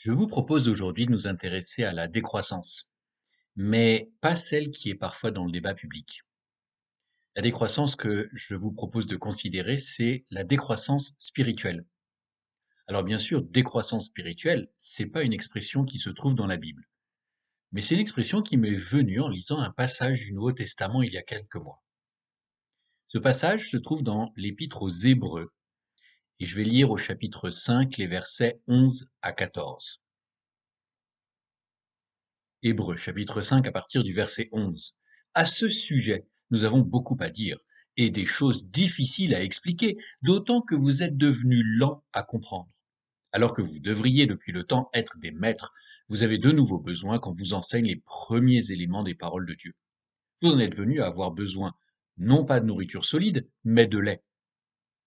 Je vous propose aujourd'hui de nous intéresser à la décroissance, mais pas celle qui est parfois dans le débat public. La décroissance que je vous propose de considérer, c'est la décroissance spirituelle. Alors bien sûr, décroissance spirituelle, c'est pas une expression qui se trouve dans la Bible, mais c'est une expression qui m'est venue en lisant un passage du Nouveau Testament il y a quelques mois. Ce passage se trouve dans l'Épître aux Hébreux, et je vais lire au chapitre 5 les versets 11 à 14. Hébreux chapitre 5 à partir du verset 11. À ce sujet, nous avons beaucoup à dire et des choses difficiles à expliquer, d'autant que vous êtes devenus lents à comprendre. Alors que vous devriez depuis le temps être des maîtres, vous avez de nouveau besoin qu'on vous enseigne les premiers éléments des paroles de Dieu. Vous en êtes venus à avoir besoin, non pas de nourriture solide, mais de lait.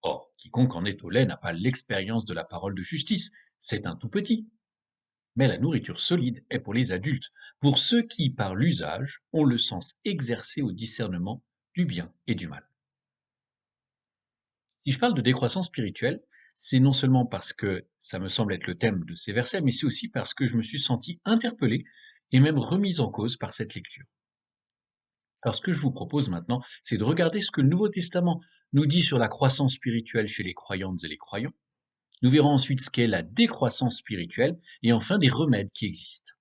Or, quiconque en est au lait n'a pas l'expérience de la parole de justice, c'est un tout petit. Mais la nourriture solide est pour les adultes, pour ceux qui, par l'usage, ont le sens exercé au discernement du bien et du mal. Si je parle de décroissance spirituelle, c'est non seulement parce que ça me semble être le thème de ces versets, mais c'est aussi parce que je me suis senti interpellé et même remis en cause par cette lecture. Alors ce que je vous propose maintenant, c'est de regarder ce que le Nouveau Testament nous dit sur la croissance spirituelle chez les croyantes et les croyants. Nous verrons ensuite ce qu'est la décroissance spirituelle et enfin des remèdes qui existent.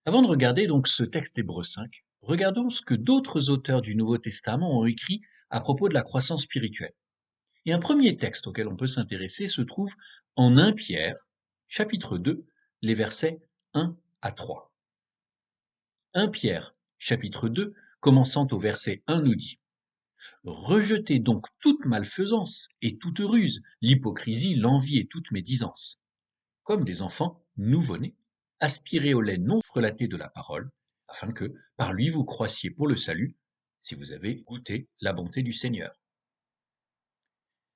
Avant de regarder donc ce texte Hébreux 5, regardons ce que d'autres auteurs du Nouveau Testament ont écrit à propos de la croissance spirituelle. Et un premier texte auquel on peut s'intéresser se trouve en 1 Pierre, chapitre 2, les versets 1 à 3. 1 Pierre, chapitre 2, commençant au verset 1 nous dit: Rejetez donc toute malfaisance et toute ruse, l'hypocrisie, l'envie et toute médisance. Comme des enfants nouveau-nés, aspirez au lait non frelaté de la parole, afin que, par lui, vous croissiez pour le salut, si vous avez goûté la bonté du Seigneur.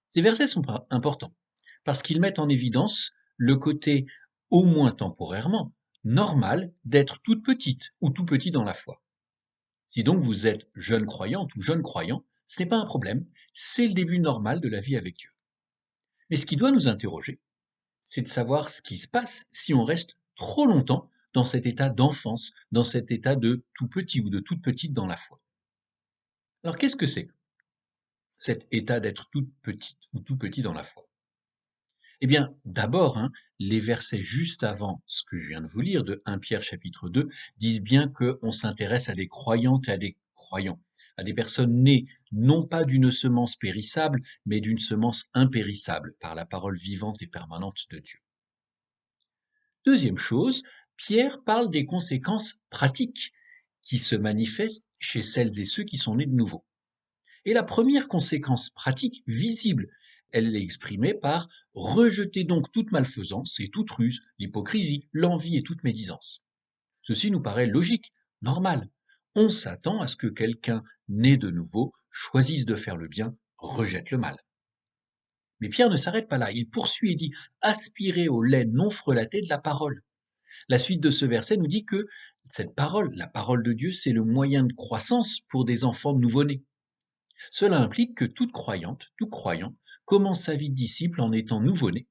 Ces versets sont importants, parce qu'ils mettent en évidence le côté, au moins temporairement, normal d'être toute petite ou tout petit dans la foi. Si donc vous êtes jeune croyante ou jeune croyant, ce n'est pas un problème, c'est le début normal de la vie avec Dieu. Mais ce qui doit nous interroger, c'est de savoir ce qui se passe si on reste trop longtemps dans cet état d'enfance, dans cet état de tout petit ou de toute petite dans la foi. Alors qu'est-ce que c'est, cet état d'être toute petite ou tout petit dans la foi? Eh bien, d'abord, les versets juste avant ce que je viens de vous lire, de 1 Pierre chapitre 2, disent bien qu'on s'intéresse à des croyantes et à des croyants, à des personnes nées non pas d'une semence périssable, mais d'une semence impérissable par la parole vivante et permanente de Dieu. Deuxième chose, Pierre parle des conséquences pratiques qui se manifestent chez celles et ceux qui sont nés de nouveau. Et la première conséquence pratique, visible, elle est exprimée par rejeter donc toute malfaisance et toute ruse, l'hypocrisie, l'envie et toute médisance. Ceci nous paraît logique, normal. On s'attend à ce que quelqu'un né de nouveau choisisse de faire le bien, rejette le mal. Mais Pierre ne s'arrête pas là, il poursuit et dit aspirez au lait non frelaté de la parole. La suite de ce verset nous dit que cette parole, la parole de Dieu, c'est le moyen de croissance pour des enfants nouveau-nés. Cela implique que toute croyante, tout croyant, commence sa vie de disciple en étant nouveau-né,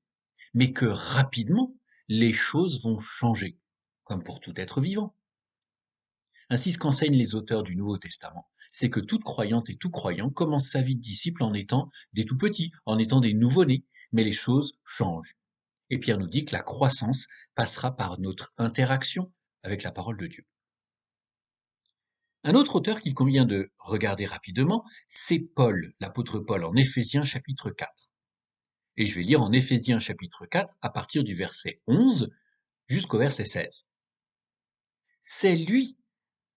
mais que rapidement, les choses vont changer, comme pour tout être vivant. Ainsi, ce qu'enseignent les auteurs du Nouveau Testament, c'est que toute croyante et tout croyant commence sa vie de disciple en étant des tout petits, en étant des nouveau-nés, mais les choses changent. Et Pierre nous dit que la croissance passera par notre interaction avec la parole de Dieu. Un autre auteur qu'il convient de regarder rapidement, c'est Paul, l'apôtre Paul, en Éphésiens chapitre 4. Et je vais lire en Éphésiens chapitre 4 à partir du verset 11 jusqu'au verset 16. C'est lui,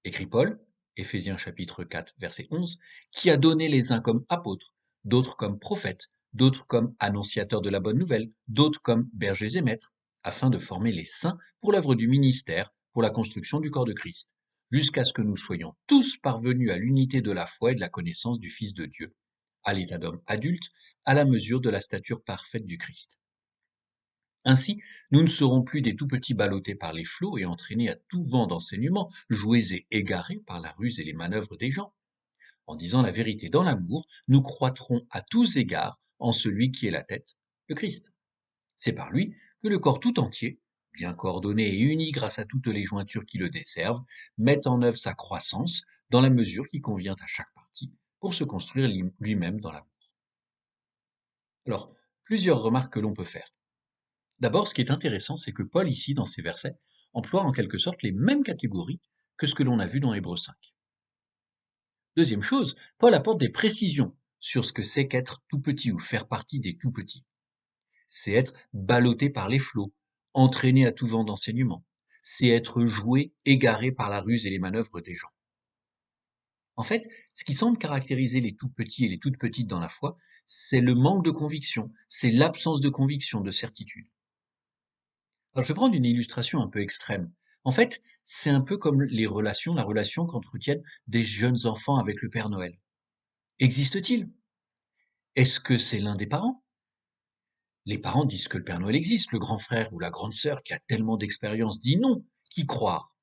écrit Paul, Éphésiens chapitre 4 verset 11, qui a donné les uns comme apôtres, d'autres comme prophètes, d'autres comme annonciateurs de la bonne nouvelle, d'autres comme bergers et maîtres, afin de former les saints pour l'œuvre du ministère, pour la construction du corps de Christ, jusqu'à ce que nous soyons tous parvenus à l'unité de la foi et de la connaissance du Fils de Dieu, à l'état d'homme adulte, à la mesure de la stature parfaite du Christ. Ainsi, nous ne serons plus des tout petits ballottés par les flots et entraînés à tout vent d'enseignement, joués et égarés par la ruse et les manœuvres des gens. En disant la vérité dans l'amour, nous croîtrons à tous égards en celui qui est la tête, le Christ. C'est par lui que le corps tout entier, bien coordonné et uni grâce à toutes les jointures qui le desservent, mette en œuvre sa croissance dans la mesure qui convient à chaque partie pour se construire lui-même dans l'amour. Alors, plusieurs remarques que l'on peut faire. D'abord, ce qui est intéressant, c'est que Paul, ici, dans ces versets, emploie en quelque sorte les mêmes catégories que ce que l'on a vu dans Hébreux 5. Deuxième chose, Paul apporte des précisions sur ce que c'est qu'être tout petit ou faire partie des tout petits. C'est être ballotté par les flots, entraîné à tout vent d'enseignement. C'est être joué, égaré par la ruse et les manœuvres des gens. En fait, ce qui semble caractériser les tout petits et les toutes petites dans la foi, c'est le manque de conviction, c'est l'absence de conviction, de certitude. Alors, je vais prendre une illustration un peu extrême. En fait, c'est un peu comme la relation qu'entretiennent des jeunes enfants avec le Père Noël. Existe-t-il? Est-ce que c'est l'un des parents? Les parents disent que le Père Noël existe, le grand frère ou la grande sœur qui a tellement d'expérience dit non. Qui croire?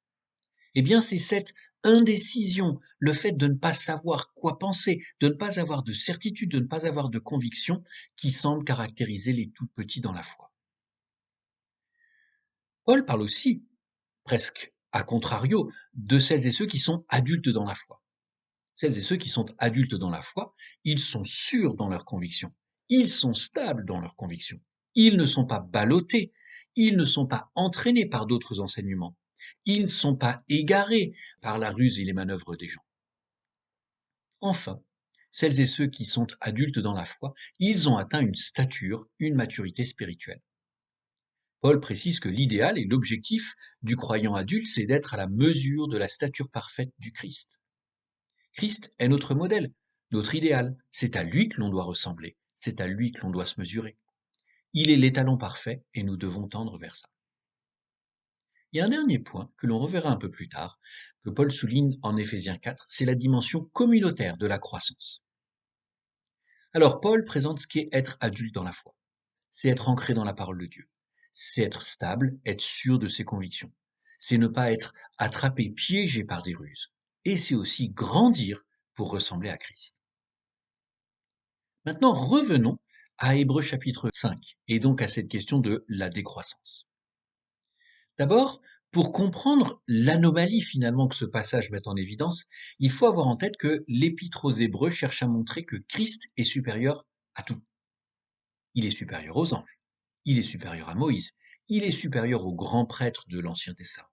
Eh bien, c'est cette indécision, le fait de ne pas savoir quoi penser, de ne pas avoir de certitude, de ne pas avoir de conviction, qui semble caractériser les tout petits dans la foi. Paul parle aussi, presque à contrario, de celles et ceux qui sont adultes dans la foi. Celles et ceux qui sont adultes dans la foi, ils sont sûrs dans leurs convictions, ils sont stables dans leurs convictions, ils ne sont pas ballottés, ils ne sont pas entraînés par d'autres enseignements, ils ne sont pas égarés par la ruse et les manœuvres des gens. Enfin, celles et ceux qui sont adultes dans la foi, ils ont atteint une stature, une maturité spirituelle. Paul précise que l'idéal et l'objectif du croyant adulte, c'est d'être à la mesure de la stature parfaite du Christ. Christ est notre modèle, notre idéal. C'est à lui que l'on doit ressembler, c'est à lui que l'on doit se mesurer. Il est l'étalon parfait et nous devons tendre vers ça. Il y a un dernier point que l'on reverra un peu plus tard, que Paul souligne en Éphésiens 4, c'est la dimension communautaire de la croissance. Alors Paul présente ce qu'est être adulte dans la foi. C'est être ancré dans la parole de Dieu. C'est être stable, être sûr de ses convictions. C'est ne pas être attrapé, piégé par des ruses. Et c'est aussi grandir pour ressembler à Christ. Maintenant, revenons à Hébreux chapitre 5, et donc à cette question de la décroissance. D'abord, pour comprendre l'anomalie finalement que ce passage met en évidence, il faut avoir en tête que l'Épître aux Hébreux cherche à montrer que Christ est supérieur à tout. Il est supérieur aux anges, il est supérieur à Moïse, il est supérieur aux grands prêtres de l'Ancien Testament.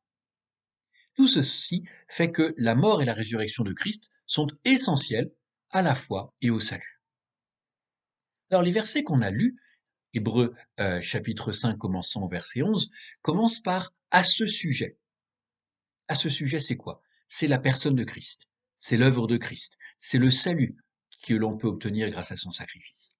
Tout ceci fait que la mort et la résurrection de Christ sont essentielles à la foi et au salut. Alors les versets qu'on a lus, Hébreux chapitre 5 commençant au verset 11, commence par « à ce sujet ». À ce sujet, c'est quoi? C'est la personne de Christ, c'est l'œuvre de Christ, c'est le salut que l'on peut obtenir grâce à son sacrifice.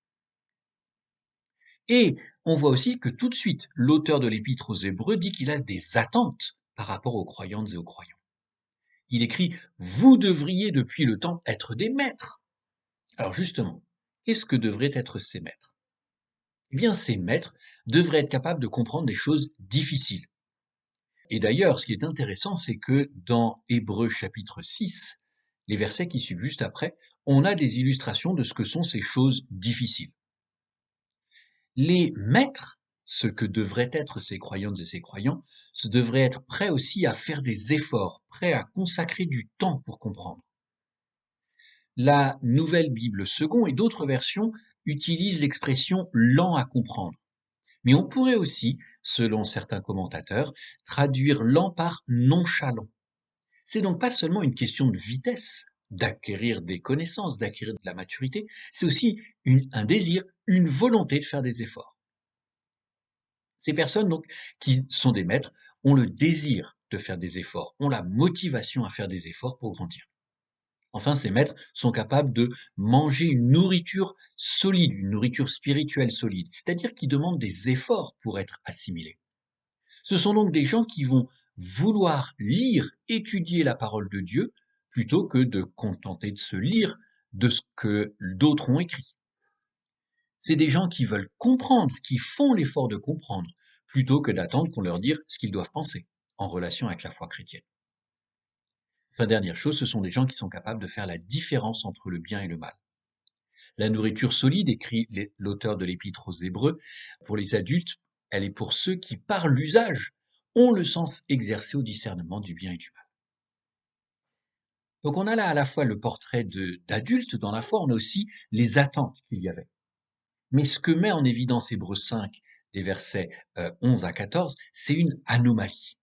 Et on voit aussi que tout de suite, l'auteur de l'Épître aux Hébreux dit qu'il a des attentes par rapport aux croyantes et aux croyants. Il écrit « Vous devriez depuis le temps être des maîtres ». Alors justement, qu'est-ce que devraient être ces maîtres? Eh bien, ces maîtres devraient être capables de comprendre des choses difficiles. Et d'ailleurs, ce qui est intéressant, c'est que dans Hébreux chapitre 6, les versets qui suivent juste après, on a des illustrations de ce que sont ces choses difficiles. Les maîtres, ce que devraient être ces croyantes et ces croyants, ce devraient être prêts aussi à faire des efforts, prêts à consacrer du temps pour comprendre. La Nouvelle Bible Second et d'autres versions utilisent l'expression lent à comprendre. Mais on pourrait aussi, selon certains commentateurs, traduire lent par nonchalant. C'est donc pas seulement une question de vitesse, d'acquérir des connaissances, d'acquérir de la maturité, c'est aussi un désir, une volonté de faire des efforts. Ces personnes donc qui sont des maîtres ont le désir de faire des efforts, ont la motivation à faire des efforts pour grandir. Enfin, ces maîtres sont capables de manger une nourriture solide, une nourriture spirituelle solide, c'est-à-dire qui demandent des efforts pour être assimilés. Ce sont donc des gens qui vont vouloir lire, étudier la parole de Dieu, plutôt que de contenter de se lire de ce que d'autres ont écrit. C'est des gens qui veulent comprendre, qui font l'effort de comprendre, plutôt que d'attendre qu'on leur dise ce qu'ils doivent penser, en relation avec la foi chrétienne. Enfin, dernière chose, ce sont des gens qui sont capables de faire la différence entre le bien et le mal. La nourriture solide, écrit l'auteur de l'Épître aux Hébreux, pour les adultes, elle est pour ceux qui, par l'usage, ont le sens exercé au discernement du bien et du mal. Donc on a là à la fois le portrait d'adultes dans la foi, on a aussi les attentes qu'il y avait. Mais ce que met en évidence Hébreux 5, des versets 11 à 14, c'est une anomalie.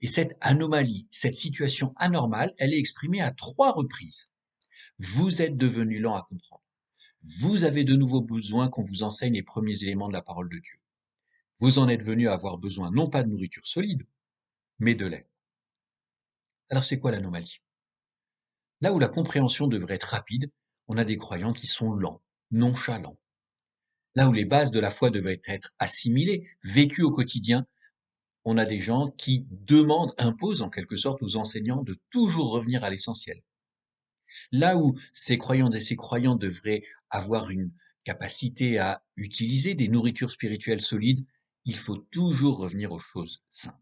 Et cette anomalie, cette situation anormale, elle est exprimée à 3 reprises. Vous êtes devenus lents à comprendre. Vous avez de nouveaux besoins qu'on vous enseigne les premiers éléments de la parole de Dieu. Vous en êtes venus à avoir besoin non pas de nourriture solide, mais de lait. Alors c'est quoi l'anomalie? Là où la compréhension devrait être rapide, on a des croyants qui sont lents, nonchalants. Là où les bases de la foi devaient être assimilées, vécues au quotidien, on a des gens qui demandent, imposent en quelque sorte aux enseignants de toujours revenir à l'essentiel. Là où ces croyantes et ces croyants devraient avoir une capacité à utiliser des nourritures spirituelles solides, il faut toujours revenir aux choses simples.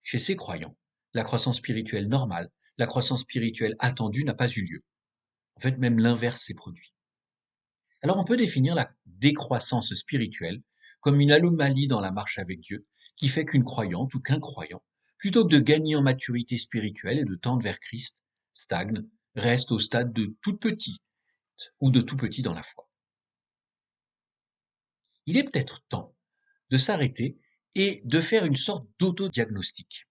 Chez ces croyants, la croissance spirituelle normale, la croissance spirituelle attendue n'a pas eu lieu. En fait, même l'inverse s'est produit. Alors on peut définir la décroissance spirituelle comme une anomalie dans la marche avec Dieu qui fait qu'une croyante ou qu'un croyant, plutôt que de gagner en maturité spirituelle et de tendre vers Christ, stagne, reste au stade de tout petit ou de tout petit dans la foi. Il est peut-être temps de s'arrêter et de faire une sorte d'autodiagnostic.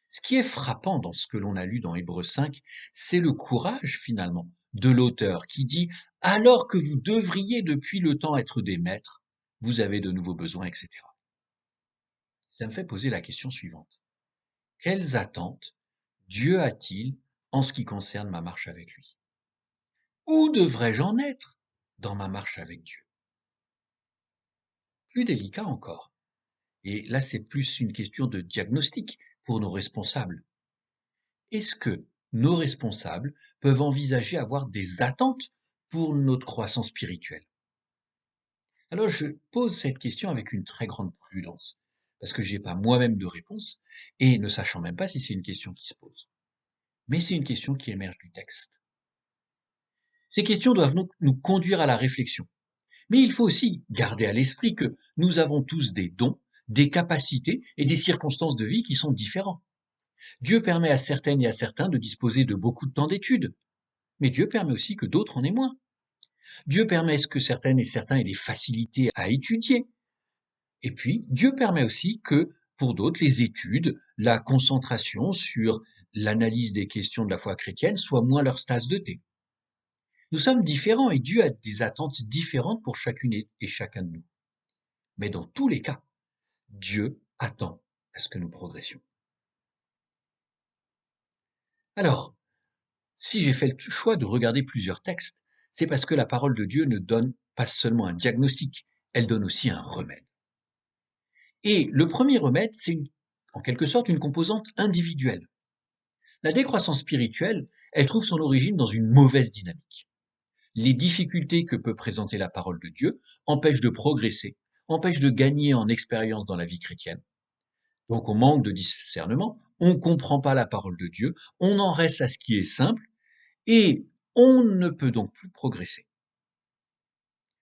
Ce qui est frappant dans ce que l'on a lu dans Hébreux 5, c'est le courage finalement de l'auteur qui dit « Alors que vous devriez depuis le temps être des maîtres, vous avez de nouveaux besoins, etc. » Ça me fait poser la question suivante. Quelles attentes Dieu a-t-il en ce qui concerne ma marche avec lui? Où devrais-je en être dans ma marche avec Dieu? Plus délicat encore, et là c'est plus une question de diagnostic pour nos responsables. Est-ce que nos responsables peuvent envisager avoir des attentes pour notre croissance spirituelle? Alors je pose cette question avec une très grande prudence, parce que je n'ai pas moi-même de réponse, et ne sachant même pas si c'est une question qui se pose. Mais c'est une question qui émerge du texte. Ces questions doivent donc nous conduire à la réflexion. Mais il faut aussi garder à l'esprit que nous avons tous des dons, des capacités et des circonstances de vie qui sont différents. Dieu permet à certaines et à certains de disposer de beaucoup de temps d'études, mais Dieu permet aussi que d'autres en aient moins. Dieu permet que certaines et certains aient des facilités à étudier. Et puis, Dieu permet aussi que, pour d'autres, les études, la concentration sur l'analyse des questions de la foi chrétienne soit moins leur tasse de thé. Nous sommes différents et Dieu a des attentes différentes pour chacune et chacun de nous. Mais dans tous les cas, Dieu attend à ce que nous progressions. Alors, si j'ai fait le choix de regarder plusieurs textes, c'est parce que la parole de Dieu ne donne pas seulement un diagnostic, elle donne aussi un remède. Et le premier remède, c'est en quelque sorte une composante individuelle. La décroissance spirituelle, elle trouve son origine dans une mauvaise dynamique. Les difficultés que peut présenter la parole de Dieu empêchent de progresser, empêchent de gagner en expérience dans la vie chrétienne. Donc on manque de discernement, on ne comprend pas la parole de Dieu, on en reste à ce qui est simple, et on ne peut donc plus progresser.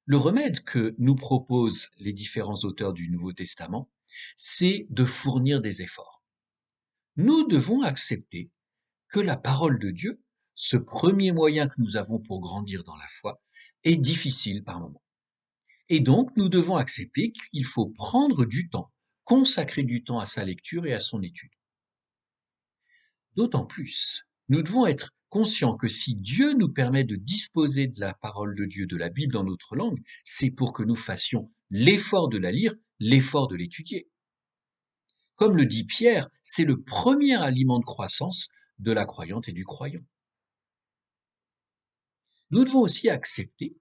Le remède que nous proposent les différents auteurs du Nouveau Testament, c'est de fournir des efforts. Nous devons accepter que la parole de Dieu, ce premier moyen que nous avons pour grandir dans la foi, est difficile par moments. Et donc, nous devons accepter qu'il faut prendre du temps, consacrer du temps à sa lecture et à son étude. D'autant plus, nous devons être conscients que si Dieu nous permet de disposer de la parole de Dieu, de la Bible dans notre langue, c'est pour que nous fassions l'effort de la lire, l'effort de l'étudier. Comme le dit Pierre, c'est le premier aliment de croissance de la croyante et du croyant. Nous devons aussi accepter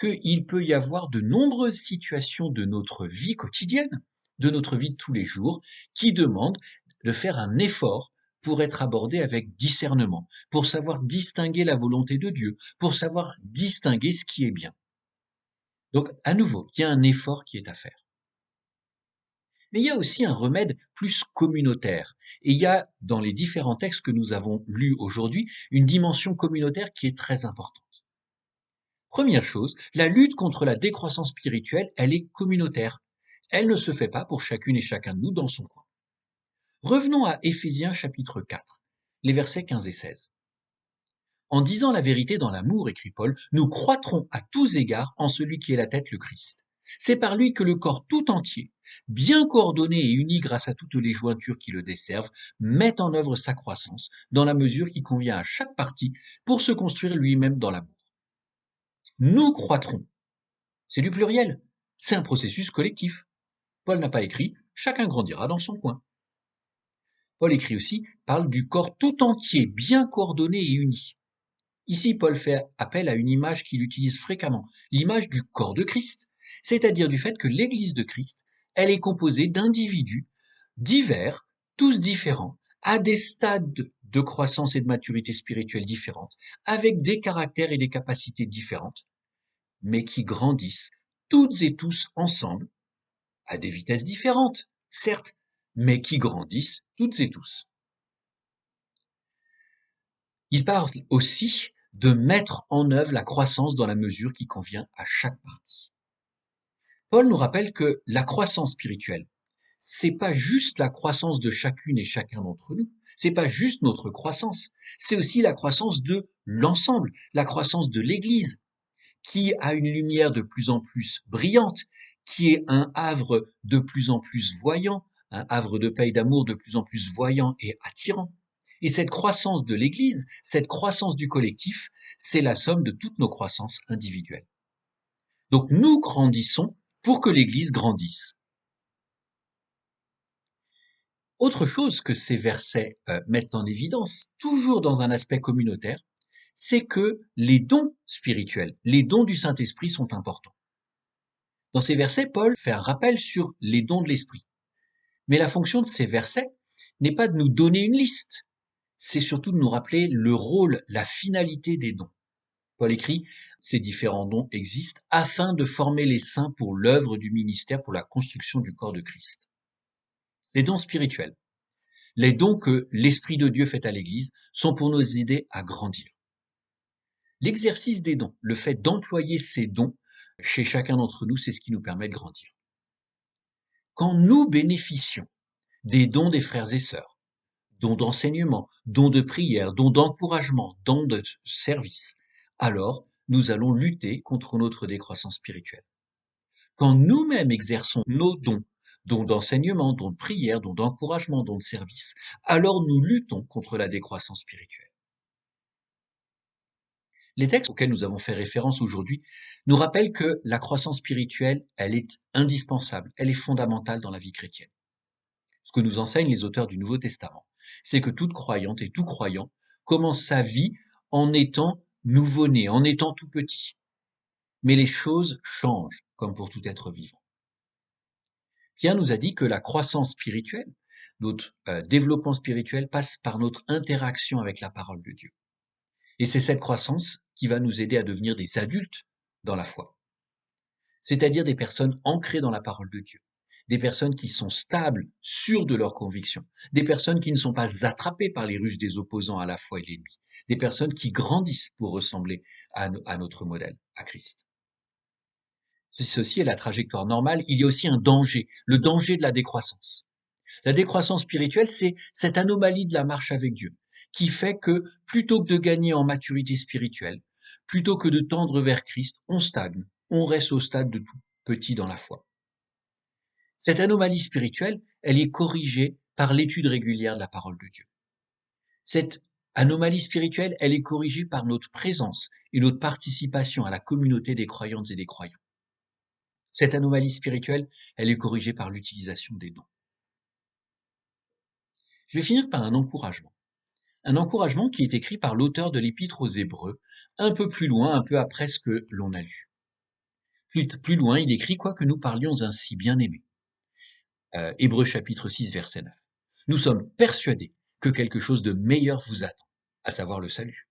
qu'il peut y avoir de nombreuses situations de notre vie quotidienne, de notre vie de tous les jours, qui demandent de faire un effort pour être abordées avec discernement, pour savoir distinguer la volonté de Dieu, pour savoir distinguer ce qui est bien. Donc, à nouveau, il y a un effort qui est à faire. Mais il y a aussi un remède plus communautaire. Et il y a, dans les différents textes que nous avons lus aujourd'hui, une dimension communautaire qui est très importante. Première chose, la lutte contre la décroissance spirituelle, elle est communautaire. Elle ne se fait pas pour chacune et chacun de nous dans son coin. Revenons à Éphésiens chapitre 4, les versets 15 et 16. En disant la vérité dans l'amour, écrit Paul, nous croîtrons à tous égards en celui qui est la tête, le Christ. C'est par lui que le corps tout entier, bien coordonné et uni grâce à toutes les jointures qui le desservent, met en œuvre sa croissance dans la mesure qui convient à chaque partie pour se construire lui-même dans l'amour. Nous croîtrons. C'est du pluriel. C'est un processus collectif. Paul n'a pas écrit chacun grandira dans son coin. Paul écrit aussi parle du corps tout entier, bien coordonné et uni. Ici, Paul fait appel à une image qu'il utilise fréquemment, l'image du corps de Christ, c'est-à-dire du fait que l'Église de Christ, elle est composée d'individus divers, tous différents, à des stades de croissance et de maturité spirituelle différentes, avec des caractères et des capacités différentes, mais qui grandissent toutes et tous ensemble, à des vitesses différentes, certes, mais qui grandissent toutes et tous. Il parle aussi de mettre en œuvre la croissance dans la mesure qui convient à chaque partie. Paul nous rappelle que la croissance spirituelle, c'est pas juste la croissance de chacune et chacun d'entre nous, c'est pas juste notre croissance, c'est aussi la croissance de l'ensemble, la croissance de l'Église, qui a une lumière de plus en plus brillante, qui est un havre de plus en plus voyant, un havre de paix et d'amour de plus en plus voyant et attirant. Et cette croissance de l'Église, cette croissance du collectif, c'est la somme de toutes nos croissances individuelles. Donc nous grandissons pour que l'Église grandisse. Autre chose que ces versets mettent en évidence, toujours dans un aspect communautaire, c'est que les dons spirituels, les dons du Saint-Esprit sont importants. Dans ces versets, Paul fait un rappel sur les dons de l'Esprit. Mais la fonction de ces versets n'est pas de nous donner une liste, c'est surtout de nous rappeler le rôle, la finalité des dons. Paul écrit, ces différents dons existent afin de former les saints pour l'œuvre du ministère, pour la construction du corps de Christ. Les dons spirituels, les dons que l'Esprit de Dieu fait à l'Église, sont pour nous aider à grandir. L'exercice des dons, le fait d'employer ces dons chez chacun d'entre nous, c'est ce qui nous permet de grandir. Quand nous bénéficions des dons des frères et sœurs, dons d'enseignement, dons de prière, dons d'encouragement, dons de service, alors nous allons lutter contre notre décroissance spirituelle. Quand nous-mêmes exerçons nos dons, dons d'enseignement, dons de prière, dons d'encouragement, dons de service, alors nous luttons contre la décroissance spirituelle. Les textes auxquels nous avons fait référence aujourd'hui nous rappellent que la croissance spirituelle, elle est indispensable, elle est fondamentale dans la vie chrétienne. Ce que nous enseignent les auteurs du Nouveau Testament, c'est que toute croyante et tout croyant commence sa vie en étant nouveau-né, en étant tout petit. Mais les choses changent, comme pour tout être vivant. Pierre nous a dit que la croissance spirituelle, notre développement spirituel passe par notre interaction avec la parole de Dieu. Et c'est cette croissance qui va nous aider à devenir des adultes dans la foi. C'est-à-dire des personnes ancrées dans la parole de Dieu, des personnes qui sont stables, sûres de leurs convictions, des personnes qui ne sont pas attrapées par les ruses des opposants à la foi et l'ennemi, des personnes qui grandissent pour ressembler à notre modèle, à Christ. Si ceci est la trajectoire normale, il y a aussi un danger, le danger de la décroissance. La décroissance spirituelle, c'est cette anomalie de la marche avec Dieu, qui fait que plutôt que de gagner en maturité spirituelle, plutôt que de tendre vers Christ, on stagne, on reste au stade de tout petit dans la foi. Cette anomalie spirituelle, elle est corrigée par l'étude régulière de la parole de Dieu. Cette anomalie spirituelle, elle est corrigée par notre présence et notre participation à la communauté des croyantes et des croyants. Cette anomalie spirituelle, elle est corrigée par l'utilisation des dons. Je vais finir par un encouragement. Un encouragement qui est écrit par l'auteur de l'Épître aux Hébreux, un peu plus loin, un peu après ce que l'on a lu. Plus loin, il écrit « Quoique nous parlions ainsi, bien-aimés ». Hébreux chapitre 6, verset 9. Nous sommes persuadés que quelque chose de meilleur vous attend, à savoir le salut.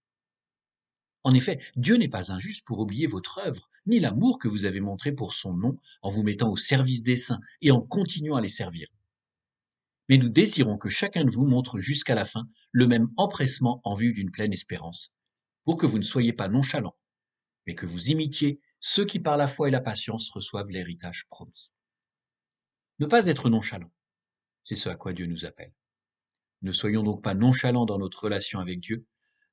En effet, Dieu n'est pas injuste pour oublier votre œuvre, ni l'amour que vous avez montré pour son nom en vous mettant au service des saints et en continuant à les servir. Mais nous désirons que chacun de vous montre jusqu'à la fin le même empressement en vue d'une pleine espérance, pour que vous ne soyez pas nonchalants, mais que vous imitiez ceux qui par la foi et la patience reçoivent l'héritage promis. Ne pas être nonchalant, c'est ce à quoi Dieu nous appelle. Ne soyons donc pas nonchalants dans notre relation avec Dieu,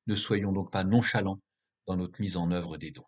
ne soyons donc pas nonchalants dans notre mise en œuvre des dons.